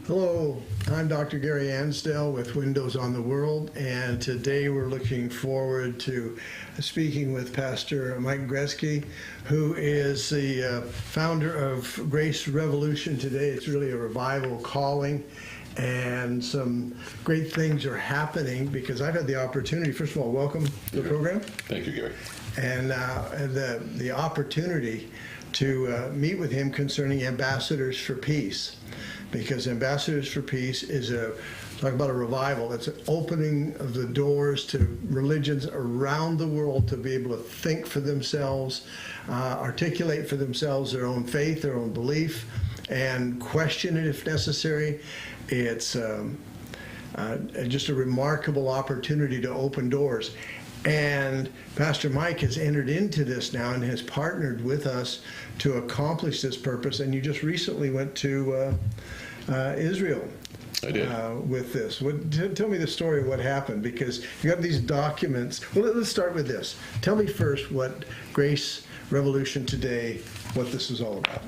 Hello, I'm Dr. Gary Ansdell with Windows on the World, and today we're looking forward to speaking with Pastor Mike Gratzke, who is the founder of Grace Revolution today. It's really a revival calling, and some great things are happening because I've had the opportunity, first of all, welcome to the program. Thank you, Gary. And the opportunity to meet with him concerning Ambassadors for Peace. Because Ambassadors for Peace is talk about a revival. It's an opening of the doors to religions around the world to be able to think for themselves, articulate for themselves their own faith, their own belief, and question it if necessary. It's just a remarkable opportunity to open doors. And Pastor Mike has entered into this now and has partnered with us to accomplish this purpose. And you just recently went to Israel. I did. With this. Tell me the story of what happened, because you got these documents. Well, let's start with this. Tell me first what Grace Revolution Today, what this is all about.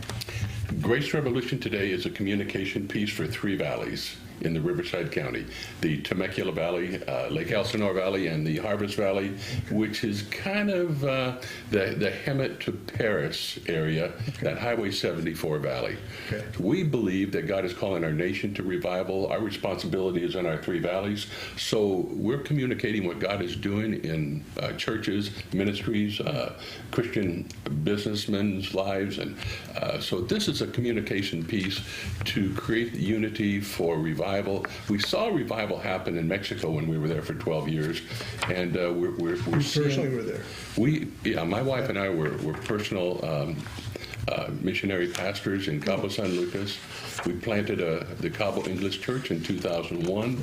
Grace Revolution Today is a communication piece for three valleys in the Riverside County: the Temecula Valley, Lake Elsinore Valley, and the Harvest Valley, which is kind of the Hemet to Paris area, that Highway 74 valley. Okay. We believe that God is calling our nation to revival. Our responsibility is in our three valleys, so we're communicating what God is doing in churches, ministries, Christian businessmen's lives, and so this is a communication piece to create unity for revival. We saw revival happen in Mexico when we were there for 12 years, and we're personally were there. My wife and I were personal missionary pastors in Cabo San Lucas. We planted the Cabo English Church in 2001.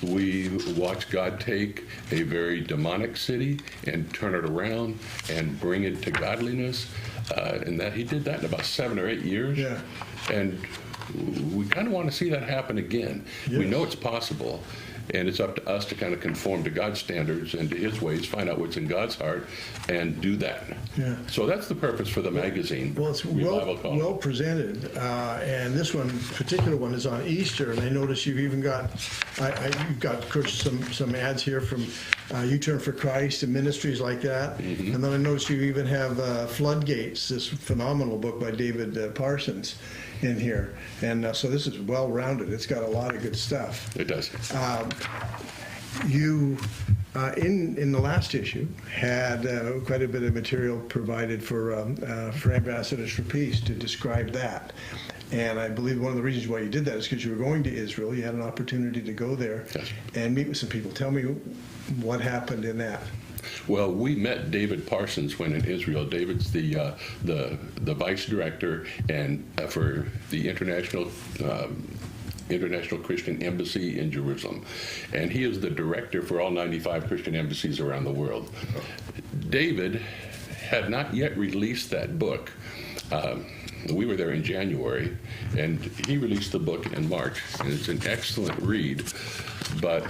We watched God take a very demonic city and turn it around and bring it to godliness, and that He did that in about 7 or 8 years. Yeah. And we kind of want to see that happen again. Yes. We know it's possible, and it's up to us to kind of conform to God's standards and to His ways, find out what's in God's heart, and do that. Yeah. So that's the purpose for the magazine. Well, it's well presented, and this particular one is on Easter, and I notice you've even got, you've got, of course, some ads here from You Turn for Christ and ministries like that, Mm-hmm. and then I notice you even have Floodgates, this phenomenal book by David Parsons, in here, and so this is well-rounded. It's got a lot of good stuff. It does. You, in the last issue, had quite a bit of material provided for Ambassadors for Peace to describe that. And I believe one of the reasons why you did that is because you were going to Israel. You had an opportunity to go there and meet with some people. Tell me what happened in that. Well, we met David Parsons when in Israel. David's the vice director and for the International Christian Embassy in Jerusalem, and he is the director for all 95 Christian embassies around the world. David had not yet released that book. We were there in January, and he released the book in March, and it's an excellent read. But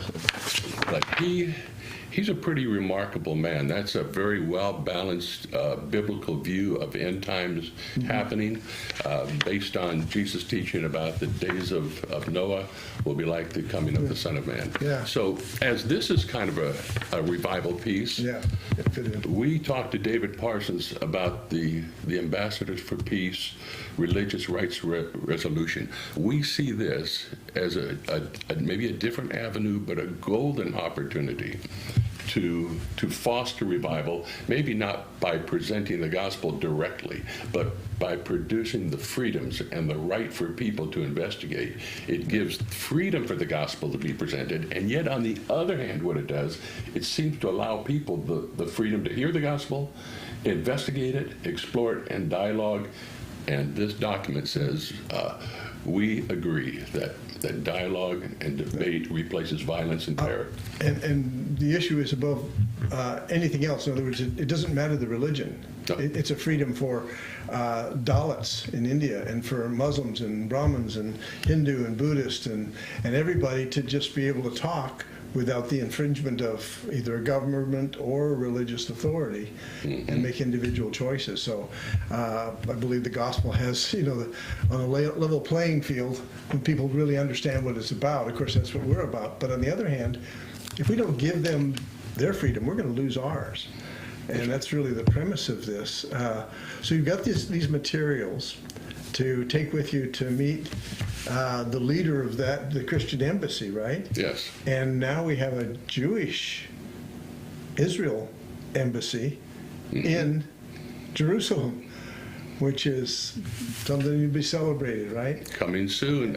he's a pretty remarkable man. That's a very well-balanced biblical view of end times happening, based on Jesus' teaching about the days of Noah will be like the coming of the Son of Man. Yeah. So as this is kind of a revival piece, we talked to David Parsons about the Ambassadors for Peace Religious Rights Resolution. We see this as maybe a different avenue, but a golden opportunity to foster revival, maybe not by presenting the gospel directly, but by producing the freedoms and the right for people to investigate. It gives freedom for the gospel to be presented, and yet on the other hand, what it does, it seems to allow people the freedom to hear the gospel, investigate it, explore it, and dialogue. And this document says, we agree that dialogue and debate replaces violence and terror. And the issue is above anything else. In other words, it doesn't matter the religion. No. It's a freedom for Dalits in India, and for Muslims and Brahmins and Hindu and Buddhist and everybody to just be able to talk without the infringement of either a government or a religious authority, and make individual choices. So I believe the gospel has, on a level playing field, when people really understand what it's about. Of course, that's what we're about. But on the other hand, if we don't give them their freedom, we're going to lose ours. And that's really the premise of this. So you've got these materials to take with you to meet the leader of the Christian embassy, right? Yes. And now we have a Jewish Israel embassy in Jerusalem, which is something to be celebrated, right? Coming soon.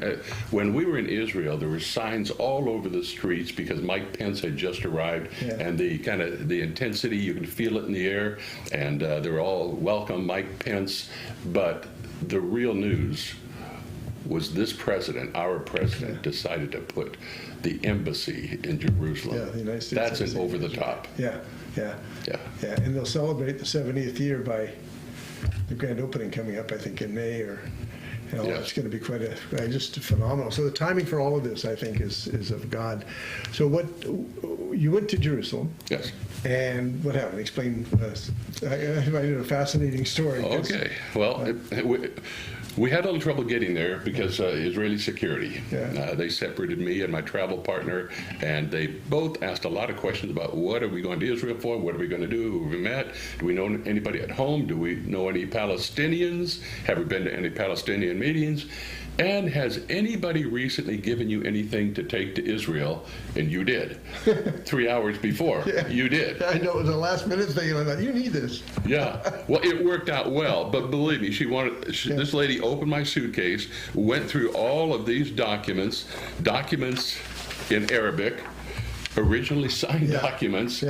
When we were in Israel, there were signs all over the streets because Mike Pence had just arrived, and the intensity, you can feel it in the air, and they were all welcome Mike Pence. But the real news was this president, our president, decided to put the embassy in Jerusalem. Yeah, the United States. That's an over the top. Yeah. And they'll celebrate the 70th year by the grand opening coming up, I think, in May, it's going to be quite just phenomenal. So the timing for all of this, I think, is of God. So you went to Jerusalem. Yes. And what happened? Explain. I find it a fascinating story. Okay. Well, we had a little trouble getting there because Israeli security. They separated me and my travel partner, and they both asked a lot of questions about what are we going to Israel for? What are we going to do? Who have we met? Do we know anybody at home? Do we know any Palestinians? Have we been to any Palestinian meetings? And has anybody recently given you anything to take to Israel? And you did. 3 hours before, you did. I know it was a last minute thing, and I thought, you need this. Yeah. Well, it worked out well, but believe me, this lady opened my suitcase, went through all of these documents in Arabic, originally signed documents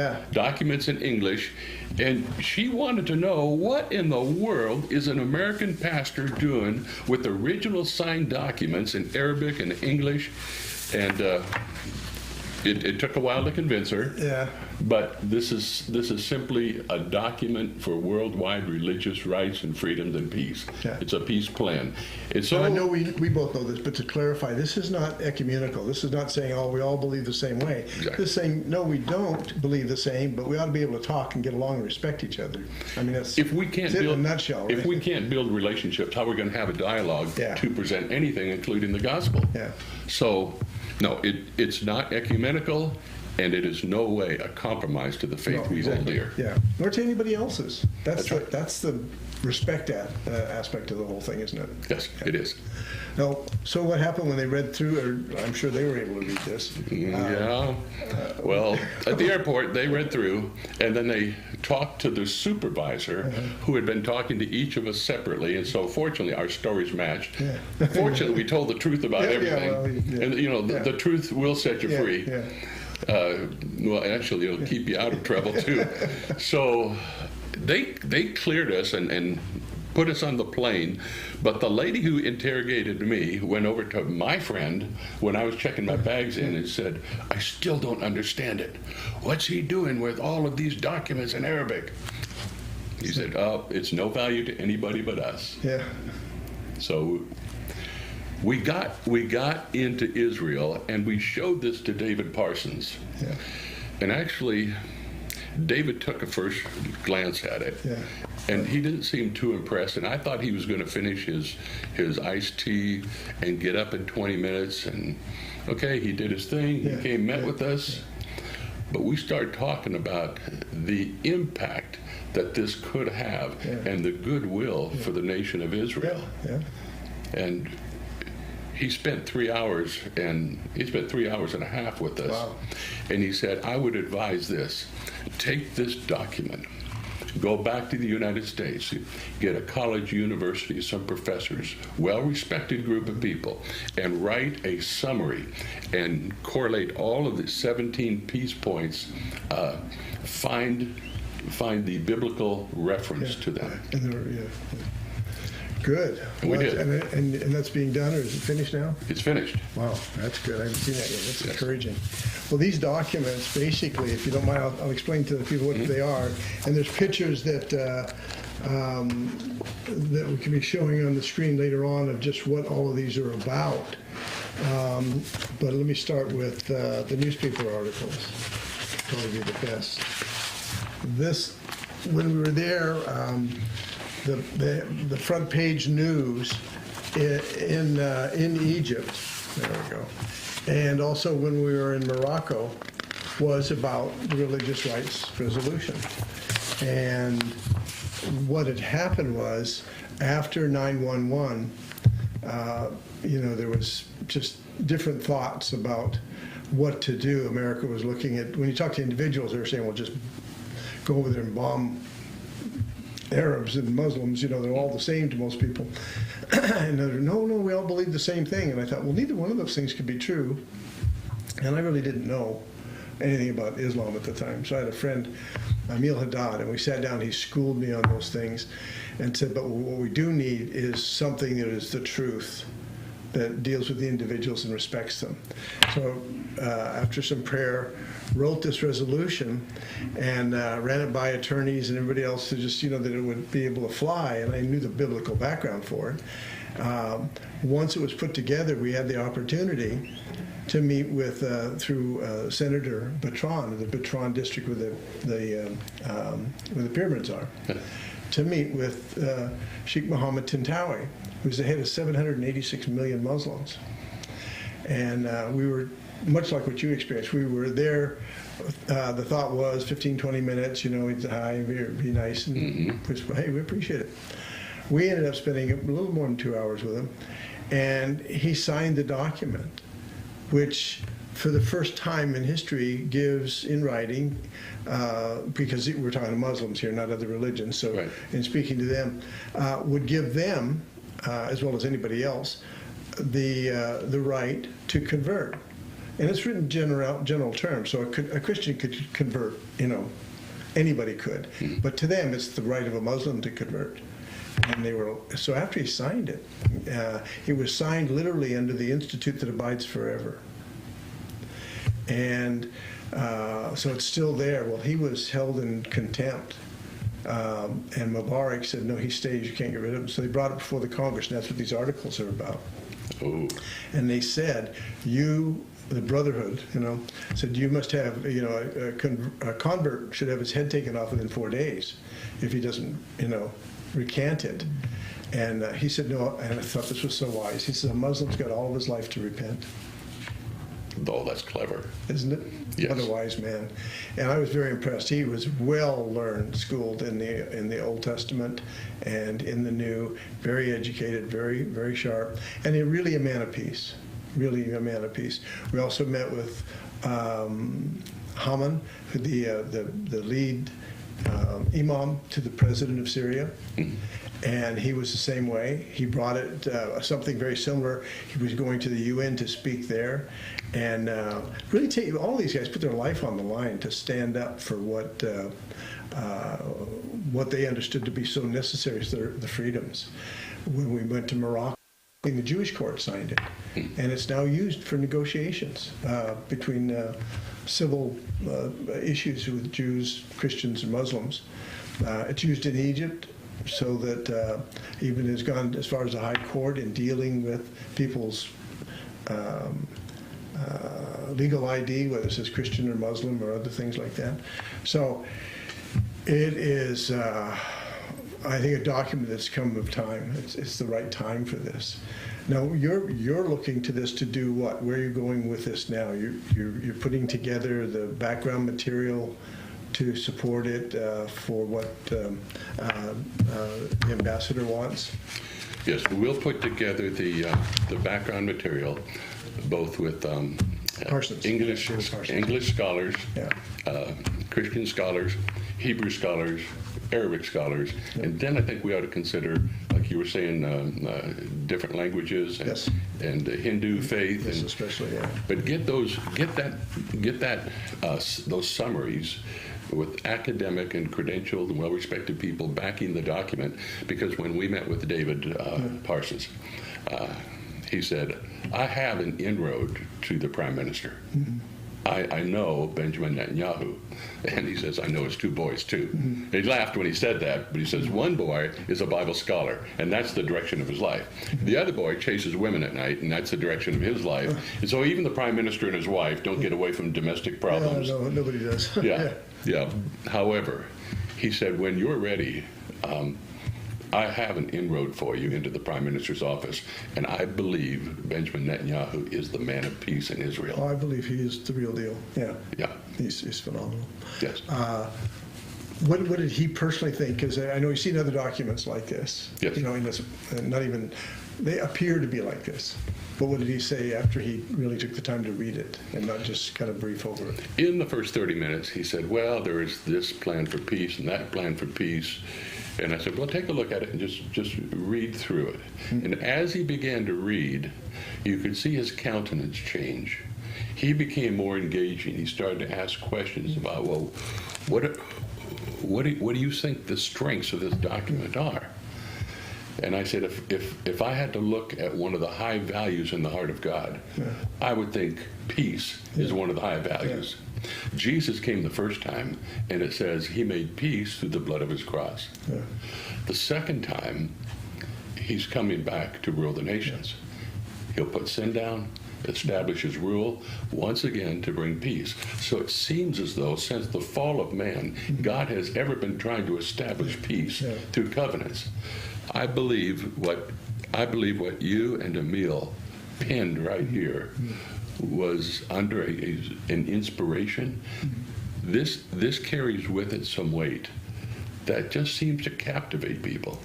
in English, and she wanted to know what in the world is an American pastor doing with original signed documents in Arabic and English, and it took a while to convince her. Yeah. But this is simply a document for worldwide religious rights and freedoms and peace. Yeah. It's a peace plan. So I know we both know this, but to clarify, this is not ecumenical. This is not saying, we all believe the same way. Exactly. This is saying, no, we don't believe the same, but we ought to be able to talk and get along and respect each other. I mean, that's if we can't in build a nutshell. Right? If we can't build relationships, how are we going to have a dialogue to present anything, including the gospel? Yeah. So, no, it's not ecumenical. And it is no way a compromise to the faith we hold dear. Yeah, nor to anybody else's. That's right. That's the respect aspect of the whole thing, isn't it? Yes, it is. Now, so what happened when they read through, or I'm sure they were able to read this. Well, at the airport, they read through, and then they talked to the supervisor who had been talking to each of us separately, and so fortunately our stories matched. Yeah. Fortunately, we told the truth about everything. And the truth will set you free. Yeah. Well, actually, it'll keep you out of trouble too. So they cleared us and put us on the plane, but the lady who interrogated me went over to my friend when I was checking my bags in and said, "I still don't understand it. What's he doing with all of these documents in Arabic?" He said, "It's no value to anybody but us." Yeah. So we got into Israel, and we showed this to David Parsons. Yeah. And actually, David took a first glance at it, and he didn't seem too impressed. And I thought he was going to finish his iced tea and get up in 20 minutes. And okay, he did his thing. He came, met with us. But we started talking about the impact that this could have and the goodwill for the nation of Israel. Yeah. And he spent 3 hours, and he spent 3 hours and a half with us. Wow. And he said, "I would advise this. Take this document, go back to the United States, get a college, university, some professors, well-respected group of people, and write a summary and correlate all of the 17 peace points, find the biblical reference to them." Good. And we did. And that's being done, or is it finished now? It's finished. Wow, that's good. I haven't seen that yet. That's encouraging. Well, these documents, basically, if you don't mind, I'll explain to the people what they are. And there's pictures that we can be showing on the screen later on of just what all of these are about. But let me start with the newspaper articles. Probably be the best. This, when we were there, the front page news in Egypt, there we go, and also when we were in Morocco, was about the religious rights resolution. And what had happened was, after 9/11, there was just different thoughts about what to do. America was looking at, when you talk to individuals, they were saying, well, just go over there and bomb Arabs and Muslims, they're all the same to most people. And they're, no, we all believe the same thing. And I thought, well, neither one of those things could be true. And I really didn't know anything about Islam at the time. So I had a friend, Emil Haddad, and we sat down, he schooled me on those things and said, but what we do need is something that is the truth, that deals with the individuals and respects them. So after some prayer, wrote this resolution and ran it by attorneys and everybody else to just, that it would be able to fly. And I knew the biblical background for it. Once it was put together, we had the opportunity to meet with, through Senator Bertrand, of the Bertrand district where the pyramids are, to meet with Sheikh Mohammed Tintawi, who's the head of 786 million Muslims. And we were, much like what you experienced, we were there. The thought was 15, 20 minutes, he'd say, hi, be nice, and hey, we appreciate it. We ended up spending a little more than 2 hours with him, and he signed the document, which for the first time in history gives in writing, because we're talking to Muslims here, not other religions, so right. In speaking to them, would give them, as well as anybody else, the right to convert. And it's written general terms, so a Christian could convert, anybody could. Mm-hmm. But to them, it's the right of a Muslim to convert. And so after he signed it, it was signed literally under the institute that abides forever. And so it's still there. Well, he was held in contempt. And Mubarak said, no, he stays, you can't get rid of him. So they brought it before the Congress, and that's what these articles are about. Oh. And they said, the Brotherhood, said you must have, a convert should have his head taken off within 4 days if he doesn't, recant it. And he said, no, and I thought this was so wise. He said, a Muslim's got all of his life to repent. Oh, that's clever. Isn't it? Yes. What a wise man. And I was very impressed. He was well learned, schooled in the Old Testament and in the New, very educated, very, very sharp, and really a man of peace. Really a man of peace. We also met with Haman, the lead imam to the president of Syria. Mm-hmm. And he was the same way. He brought it something very similar. He was going to the UN to speak there, and really all these guys put their life on the line to stand up for what they understood to be so necessary, the freedoms. When we went to Morocco, the Jewish court signed it, and it's now used for negotiations between civil issues with Jews, Christians, and Muslims. It's used in Egypt, so that even has gone as far as the High Court in dealing with people's legal ID, whether it says Christian or Muslim or other things like that. So it is, I think, a document that's come of time. It's the right time for this. Now you're looking to this to do what? Where are you going with this now? You're putting together the background material to support it for what the ambassador wants? Yes, we'll put together the background material, both with English scholars, yeah. Christian scholars, Hebrew scholars, Arabic scholars, yeah. And then I think we ought to consider, like you were saying, different languages and, yes. And Hindu faith, yes, and especially, yeah. But get those summaries with academic and credentialed and well-respected people backing the document, because when we met with David Parsons, he said, I have an inroad to the Prime Minister. Mm-hmm. I know Benjamin Netanyahu. And he says, I know his two boys too. Mm-hmm. He laughed when he said that, but he says one boy is a Bible scholar, and that's the direction of his life. The other boy chases women at night, and that's the direction of his life. And so even the prime minister and his wife don't get away from domestic problems. No, nobody does. Yeah. However, he said, when you're ready, I have an inroad for you into the prime minister's office, and I believe Benjamin Netanyahu is the man of peace in Israel. Oh, I believe he is the real deal. Yeah. He's phenomenal. Yes. What did he personally think? Because I know he's seen other documents like this. Yes. You know, not even, they appear to be like this. But what did he say after he really took the time to read it and not just kind of brief over it? In the first 30 minutes, he said, well, there is this plan for peace and that plan for peace. And I said, well, take a look at it and just read through it. Mm-hmm. And as he began to read, you could see his countenance change. He became more engaging. He started to ask questions about, well, what do you think the strengths of this document are? And I said, if I had to look at one of the high values in the heart of God, I would think peace is one of the high values. Jesus came the first time, and it says he made peace through the blood of his cross. The second time, he's coming back to rule the nations. He'll put sin down, establish his rule, once again to bring peace. So it seems as though since the fall of man, God has ever been trying to establish peace through covenants. I believe what you and Emil penned right here was under an inspiration. This carries with it some weight that just seems to captivate people.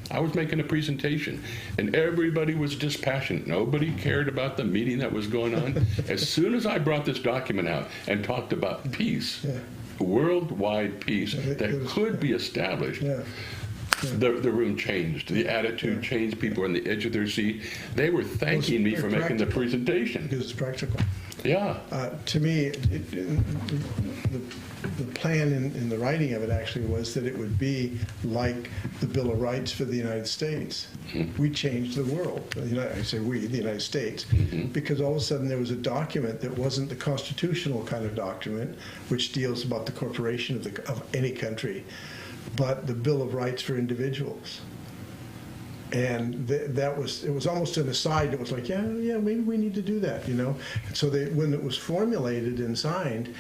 I was making a presentation, and everybody was dispassionate. Nobody cared about the meeting that was going on. As soon as I brought this document out and talked about peace, worldwide peace that could be established, the room changed. The attitude changed. People were on the edge of their seat. They were thanking me for making the presentation. Because it's practical. Yeah. To me, the plan in the writing of it actually was that it would be like the Bill of Rights for the United States. We changed the world. I say we, the United States, because all of a sudden there was a document that wasn't the constitutional kind of document, which deals about the corporation of any country, but the Bill of Rights for individuals. And it was almost an aside. It was like, maybe we need to do that, And so when it was formulated and signed,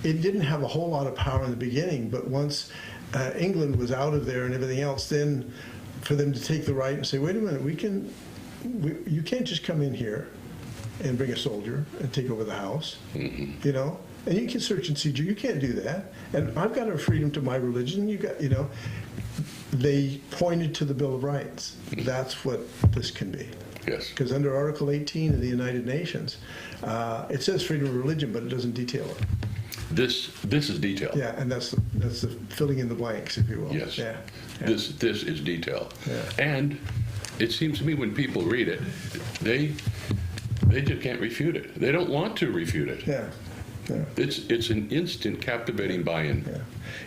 it didn't have a whole lot of power in the beginning, but once England was out of there and everything else, then for them to take the right and say, wait a minute, you can't just come in here and bring a soldier and take over the house, and you can search and seizure. You can't do that. And I've got a freedom to my religion. They pointed to the Bill of Rights. That's what this can be. Yes. Because under Article 18 of the United Nations, it says freedom of religion, but it doesn't detail it. This is detail. Yeah, and that's the filling in the blanks, if you will. Yes. Yeah. This is detail. Yeah. And it seems to me when people read it, they just can't refute it. They don't want to refute it. Yeah. It's an instant captivating buy-in. Yeah.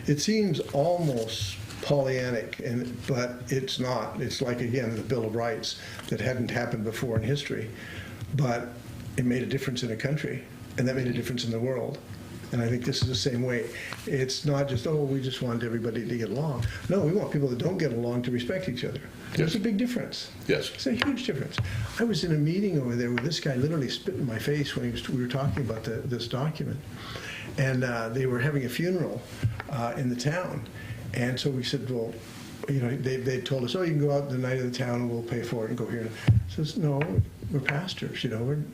It seems almost Pollyannic, but it's not. It's like, again, the Bill of Rights that hadn't happened before in history, but it made a difference in a country, and that made a difference in the world. And I think this is the same way. It's not just, we just want everybody to get along. No, we want people that don't get along to respect each other. There's a big difference. Yes. It's a huge difference. I was in a meeting over there where this guy literally spit in my face when we were talking about this document. And they were having a funeral in the town. And so we said, well, they told us, you can go out the night of the town and we'll pay for it and go here. And says, no, we're pastors, we want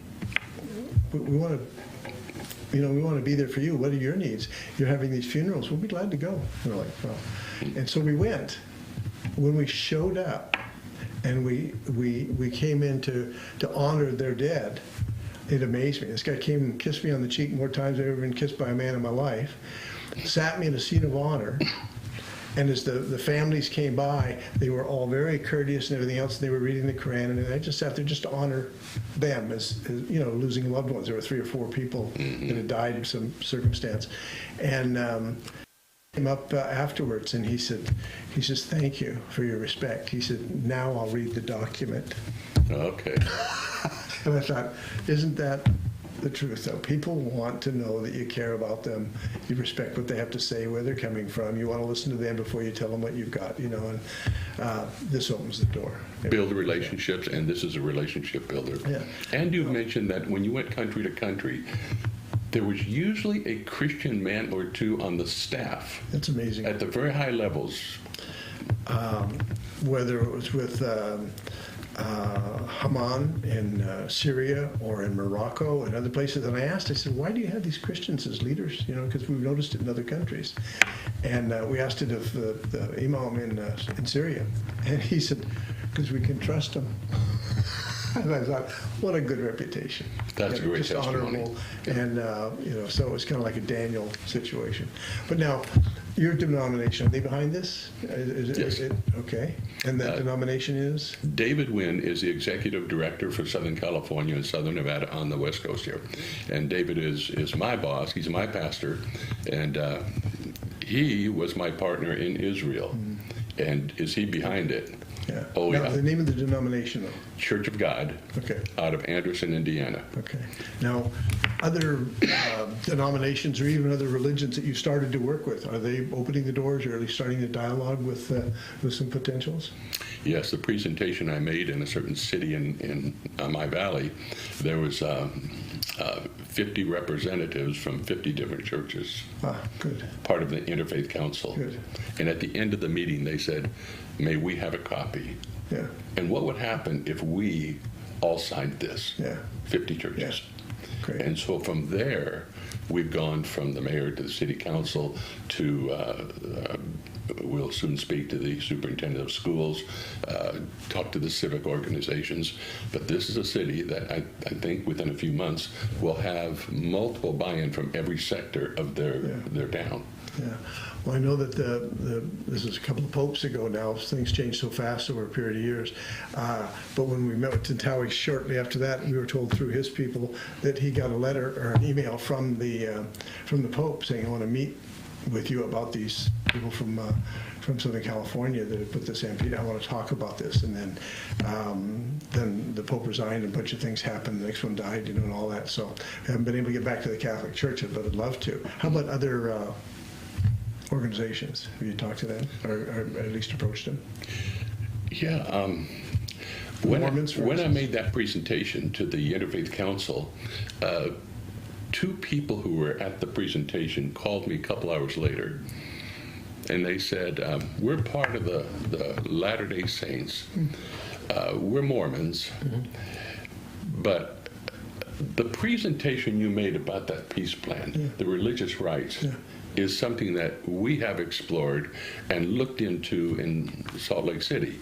to, we want to be there for you. What are your needs? You're having these funerals. We'll be glad to go. And we're like, well. And so we went. When we showed up and we came in to honor their dead, it amazed me. This guy came and kissed me on the cheek more times than I've ever been kissed by a man in my life, sat me in a seat of honor. And as the families came by, they were all very courteous and everything else. They were reading the Quran, and I just sat there just to honor them as losing loved ones. There were 3 or 4 people that had died in some circumstance. And came up afterwards, and he says, thank you for your respect. He said, now I'll read the document. Okay. And I thought, isn't that the truth, though. People want to know that you care about them. You respect what they have to say, where they're coming from. You want to listen to them before you tell them what you've got, you know, and this opens the door. Build relationships, and this is a relationship builder. Yeah. And you've mentioned that when you went country to country, there was usually a Christian man or two on the staff. That's amazing. At the very high levels. Whether it was with Haman in Syria or in Morocco and other places. And I said, why do you have these Christians as leaders? You know, because we've noticed it in other countries. And we asked it of the imam in Syria. And he said, because we can trust them. And I thought, what a good reputation. That's a great just testimony. Honorable. And, you know, so it was kind of like a Daniel situation. But now, your denomination, are they behind this? Yes. Okay. And that denomination is? David Wynn is the executive director for Southern California and Southern Nevada on the West Coast here. And David is my boss. He's my pastor. And he was my partner in Israel. Mm-hmm. And is he behind it? Yeah. Oh, now, yeah. The name of the denomination, though? Church of God. Okay. Out of Anderson, Indiana. Okay. Now, other denominations or even other religions that you started to work with, are they opening the doors or at least starting the dialogue with some potentials? Yes, the presentation I made in a certain city in my valley, there was 50 representatives from 50 different churches. Ah, good. Part of the Interfaith Council. Good. And at the end of the meeting, they said, may we have a copy? Yeah. And what would happen if we all signed this? Yeah. 50 churches. Yeah. Great. And so from there, we've gone from the mayor to the city council to, we'll soon speak to the superintendent of schools, talk to the civic organizations. But this is a city that I think within a few months will have multiple buy-in from every sector of their town. Yeah. Well, I know that this is a couple of popes ago now. Things changed so fast over a period of years. But when we met with Tintawi shortly after that, we were told through his people that he got a letter or an email from the Pope saying, I want to meet with you about these people from Southern California that had put this MP. I want to talk about this. And then the Pope resigned, and a bunch of things happened. The next one died, you know, and all that. So I haven't been able to get back to the Catholic Church, but I'd love to. How about other organizations? Have you talked to them or at least approached them? Yeah. When I made that presentation to the Interfaith Council, two people who were at the presentation called me a couple hours later, and they said, we're part of the Latter-day Saints. We're Mormons, but the presentation you made about that peace plan, the religious rights, is something that we have explored and looked into in Salt Lake City.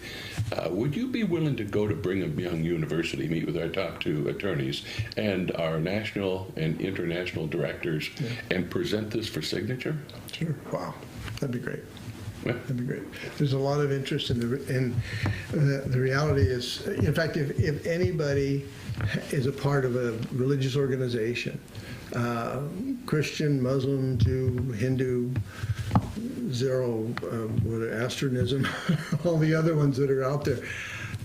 Would you be willing to go to Brigham Young University, meet with our top two attorneys and our national and international directors and present this for signature? Sure. Wow. That'd be great. Yeah. That'd be great. There's a lot of interest in the reality is, in fact, if anybody is a part of a religious organization, Christian, Muslim, Jew, Hindu, Zoroastrianism, all the other ones that are out there,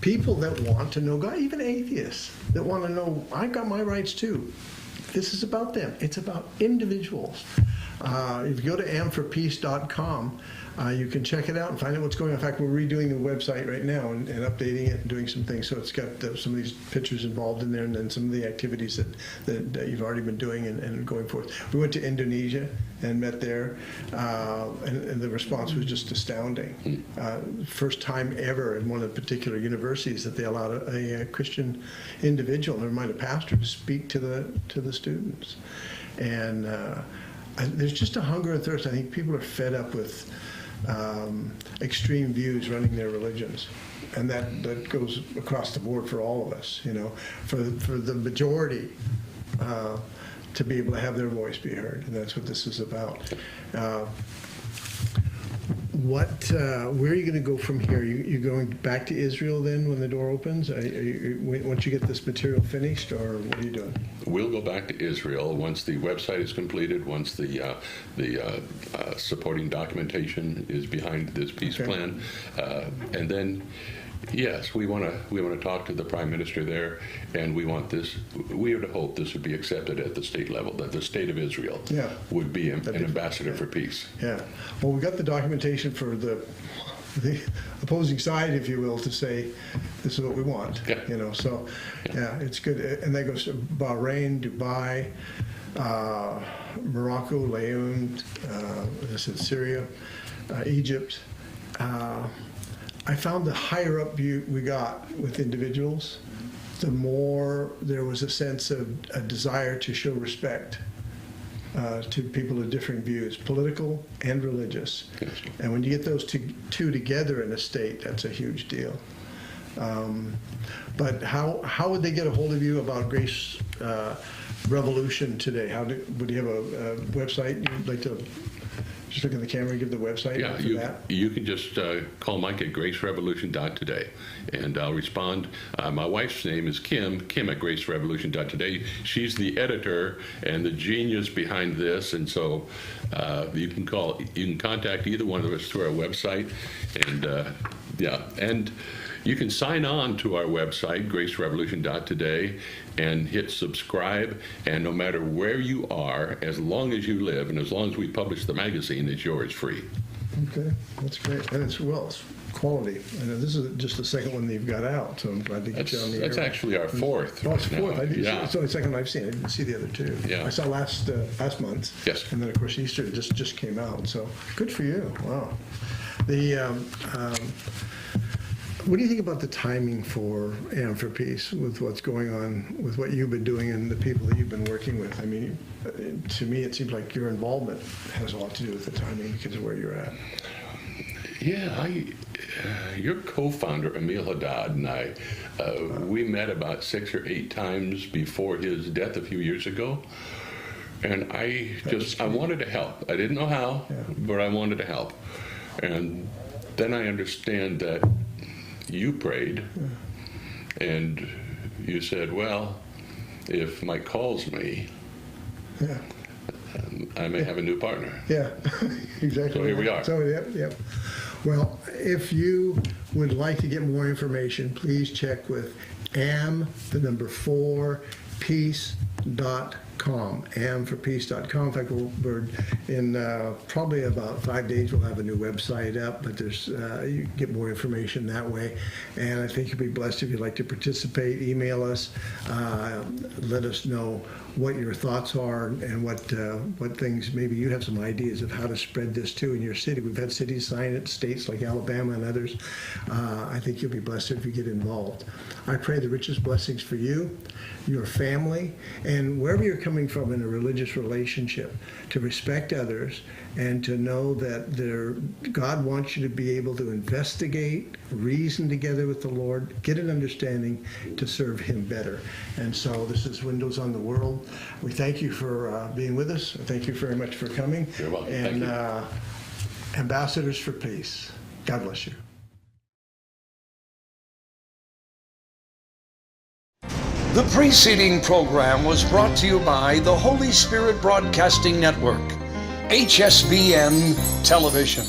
people that want to know God, even atheists that want to know, I've got my rights too. This is about them. It's about individuals. If you go to amforpeace.com, you can check it out and find out what's going on. In fact, we're redoing the website right now and updating it and doing some things. So it's got some of these pictures involved in there and then some of the activities that you've already been doing and going forth. We went to Indonesia and met there, and the response was just astounding. First time ever in one of the particular universities that they allowed a Christian individual, never mind a pastor, to speak to the students. And there's just a hunger and thirst. I think people are fed up with extreme views running their religions, and that goes across the board for all of us. You know, for the majority to be able to have their voice be heard, and that's what this is about. Where are you going to go from here? You going back to Israel then when the door opens? Once you get this material finished, or what are you doing? We'll go back to Israel once the website is completed, once the supporting documentation is behind this peace plan, and then Yes, we want to talk to the Prime Minister there, and we would hope this would be accepted at the state level, that the state of Israel would be an ambassador for peace. Yeah. Well, we got the documentation for the opposing side, if you will, to say this is what we want. Yeah. So it's good. And that goes to Bahrain, Dubai, Morocco, Leon, as I said, Syria, Egypt. I found the higher up we got with individuals, the more there was a sense of a desire to show respect to people of different views, political and religious. And when you get those two together in a state, that's a huge deal. But how would they get a hold of you about Grace Revolution today? Would you have a website you'd like to just look in the camera and give the website? Yeah, you can just call Mike at gracerevolution.today, and I'll respond. My wife's name is Kim at gracerevolution.today. She's the editor and the genius behind this, and so you can contact either one of us through our website, and you can sign on to our website, gracerevolution.today, and hit subscribe. And no matter where you are, as long as you live, and as long as we publish the magazine, it's yours free. Okay, that's great. And it's quality. And this is just the second one that you've got out, so I'm glad to get you on the air. That's actually our fourth. Oh, it's fourth. Yeah. It's the only second I've seen. I didn't see the other two. Yeah. I saw last month. Yes. And then, of course, Easter just came out. So good for you. Wow. What do you think about the timing for Am for Peace with what's going on with what you've been doing and the people that you've been working with? I mean, to me, it seems like your involvement has a lot to do with the timing because of where you're at. Yeah, your co-founder, Emil Haddad, and I, we met about 6 or 8 times before his death a few years ago. And I wanted to help. I didn't know how, but I wanted to help. And then I understand that you prayed, and you said, well, if Mike calls me, I may have a new partner. Yeah, exactly. So here we are. So, yep. Well, if you would like to get more information, please check with am4peace.com. am4peace.com. In fact, we're in probably about 5 days we'll have a new website up, but there's you can get more information that way. And I think you'll be blessed if you'd like to participate. Email us, let us know what your thoughts are and what things, maybe you have some ideas of how to spread this too in your city. We've had cities sign it, states like Alabama and others. I think you'll be blessed if you get involved. I pray the richest blessings for you, your family, and wherever you're coming from in a religious relationship, to respect others and to know that God wants you to be able to investigate, reason together with the Lord, get an understanding to serve Him better. And so this is Windows on the World. We thank you for being with us. Thank you very much for coming. You're welcome. And thank you. Ambassadors for Peace. God bless you. The preceding program was brought to you by the Holy Spirit Broadcasting Network, HSBN Television.